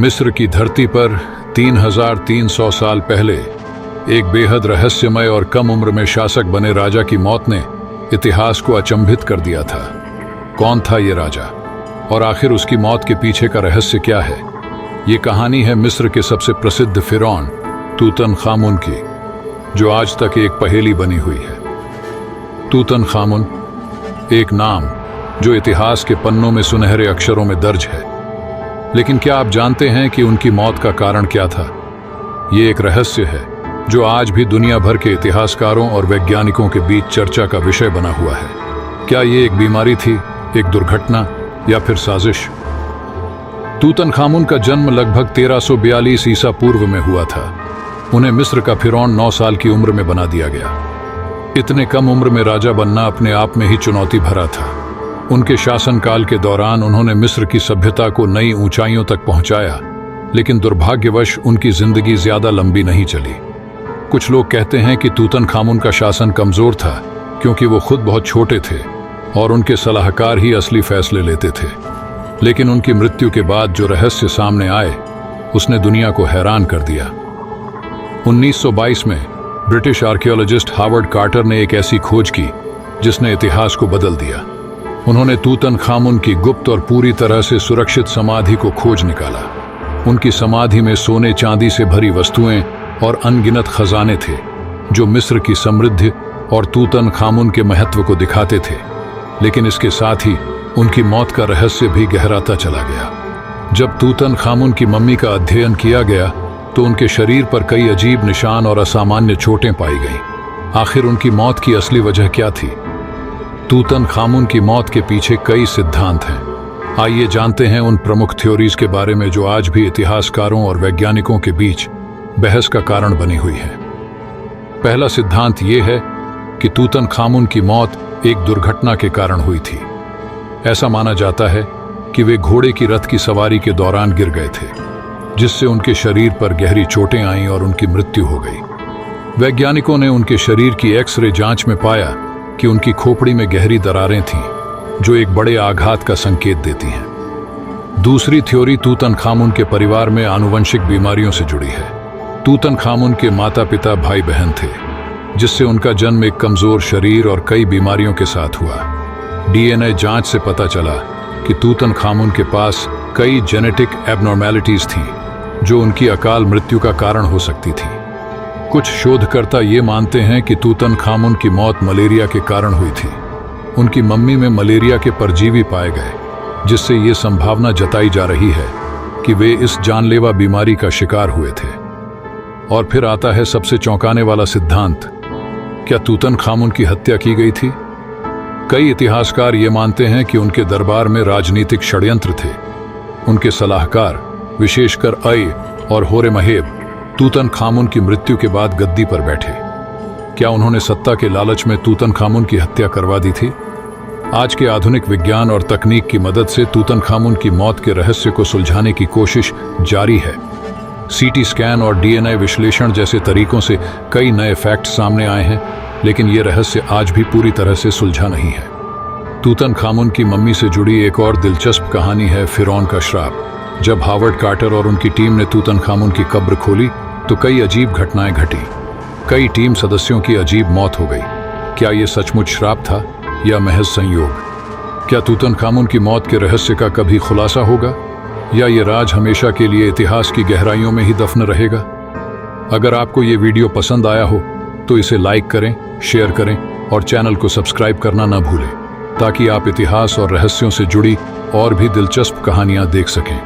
मिस्र की धरती पर 3300 साल पहले एक बेहद रहस्यमय और कम उम्र में शासक बने राजा की मौत ने इतिहास को अचंभित कर दिया था। कौन था ये राजा और आखिर उसकी मौत के पीछे का रहस्य क्या है? ये कहानी है मिस्र के सबसे प्रसिद्ध फिरौन तूतनखामुन की, जो आज तक एक पहेली बनी हुई है। तूतनखामुन, एक नाम जो इतिहास के पन्नों में सुनहरे अक्षरों में दर्ज है, लेकिन क्या आप जानते हैं कि उनकी मौत का कारण क्या था? ये एक रहस्य है जो आज भी दुनिया भर के इतिहासकारों और वैज्ञानिकों के बीच चर्चा का विषय बना हुआ है। क्या ये एक बीमारी थी, एक दुर्घटना या फिर साजिश? तूतनखामुन का जन्म लगभग 1342 ईसा पूर्व में हुआ था। उन्हें मिस्र का फिरौन 9 साल की उम्र में बना दिया गया। इतने कम उम्र में राजा बनना अपने आप में ही चुनौती भरा था। उनके शासनकाल के दौरान उन्होंने मिस्र की सभ्यता को नई ऊंचाइयों तक पहुंचाया, लेकिन दुर्भाग्यवश उनकी जिंदगी ज्यादा लंबी नहीं चली। कुछ लोग कहते हैं कि तूतनखामुन का शासन कमजोर था क्योंकि वो खुद बहुत छोटे थे और उनके सलाहकार ही असली फैसले लेते थे। लेकिन उनकी मृत्यु के बाद जो रहस्य सामने आए, उसने दुनिया को हैरान कर दिया। 1922 में ब्रिटिश आर्कियोलॉजिस्ट हावर्ड कार्टर ने एक ऐसी खोज की जिसने इतिहास को बदल दिया। उन्होंने तूतनखामुन की गुप्त और पूरी तरह से सुरक्षित समाधि को खोज निकाला। उनकी समाधि में सोने चांदी से भरी वस्तुएं और अनगिनत खजाने थे, जो मिस्र की समृद्धि और तूतनखामुन के महत्व को दिखाते थे। लेकिन इसके साथ ही उनकी मौत का रहस्य भी गहराता चला गया। जब तूतनखामुन की मम्मी का अध्ययन किया गया तो उनके शरीर पर कई अजीब निशान और असामान्य चोटें पाई गईं। आखिर उनकी मौत की असली वजह क्या थी? तूतनखामुन की मौत के पीछे कई सिद्धांत हैं। आइए जानते हैं उन प्रमुख थ्योरीज के बारे में जो आज भी इतिहासकारों और वैज्ञानिकों के बीच बहस का कारण बनी हुई है। पहला सिद्धांत ये है कि तूतनखामुन की मौत एक दुर्घटना के कारण हुई थी। ऐसा माना जाता है कि वे घोड़े की रथ की सवारी के दौरान गिर गए थे, जिससे उनके शरीर पर गहरी चोटें आईं और उनकी मृत्यु हो गई। वैज्ञानिकों ने उनके शरीर की एक्सरे जांच में पाया कि उनकी खोपड़ी में गहरी दरारें थीं, जो एक बड़े आघात का संकेत देती हैं। दूसरी थ्योरी तूतनखामुन के परिवार में आनुवंशिक बीमारियों से जुड़ी है। तूतनखामुन के माता पिता भाई बहन थे, जिससे उनका जन्म एक कमजोर शरीर और कई बीमारियों के साथ हुआ। डीएनए जांच से पता चला कि तूतनखामुन के पास कई जेनेटिक एबनॉर्मैलिटीज थीं, जो उनकी अकाल मृत्यु का कारण हो सकती थी। कुछ शोधकर्ता ये मानते हैं कि तूतनखामुन की मौत मलेरिया के कारण हुई थी। उनकी मम्मी में मलेरिया के परजीवी पाए गए, जिससे ये संभावना जताई जा रही है कि वे इस जानलेवा बीमारी का शिकार हुए थे। और फिर आता है सबसे चौंकाने वाला सिद्धांत, क्या तूतनखामुन की हत्या की गई थी? कई इतिहासकार ये मानते हैं कि उनके दरबार में राजनीतिक षड्यंत्र थे। उनके सलाहकार, विशेषकर अय और होरेमहेब, तूतनखामुन की मृत्यु के बाद गद्दी पर बैठे। क्या उन्होंने सत्ता के लालच में तूतनखामुन की हत्या करवा दी थी? आज के आधुनिक विज्ञान और तकनीक की मदद से तूतनखामुन की मौत के रहस्य को सुलझाने की कोशिश जारी है। सीटी स्कैन और डीएनए विश्लेषण जैसे तरीकों से कई नए फैक्ट सामने आए हैं, लेकिन ये रहस्य आज भी पूरी तरह से सुलझा नहीं है। तूतनखामुन की मम्मी से जुड़ी एक और दिलचस्प कहानी है फिरौन का श्राप। जब हावर्ड कार्टर और उनकी टीम ने तूतनखामुन की कब्र खोली तो कई अजीब घटनाएं घटी। कई टीम सदस्यों की अजीब मौत हो गई। क्या ये सचमुच श्राप था या महज संयोग? क्या तूतनखामुन की मौत के रहस्य का कभी खुलासा होगा, या ये राज हमेशा के लिए इतिहास की गहराइयों में ही दफन रहेगा? अगर आपको ये वीडियो पसंद आया हो तो इसे लाइक करें, शेयर करें और चैनल को सब्सक्राइब करना न भूलें, ताकि आप इतिहास और रहस्यों से जुड़ी और भी दिलचस्प कहानियां देख सकें।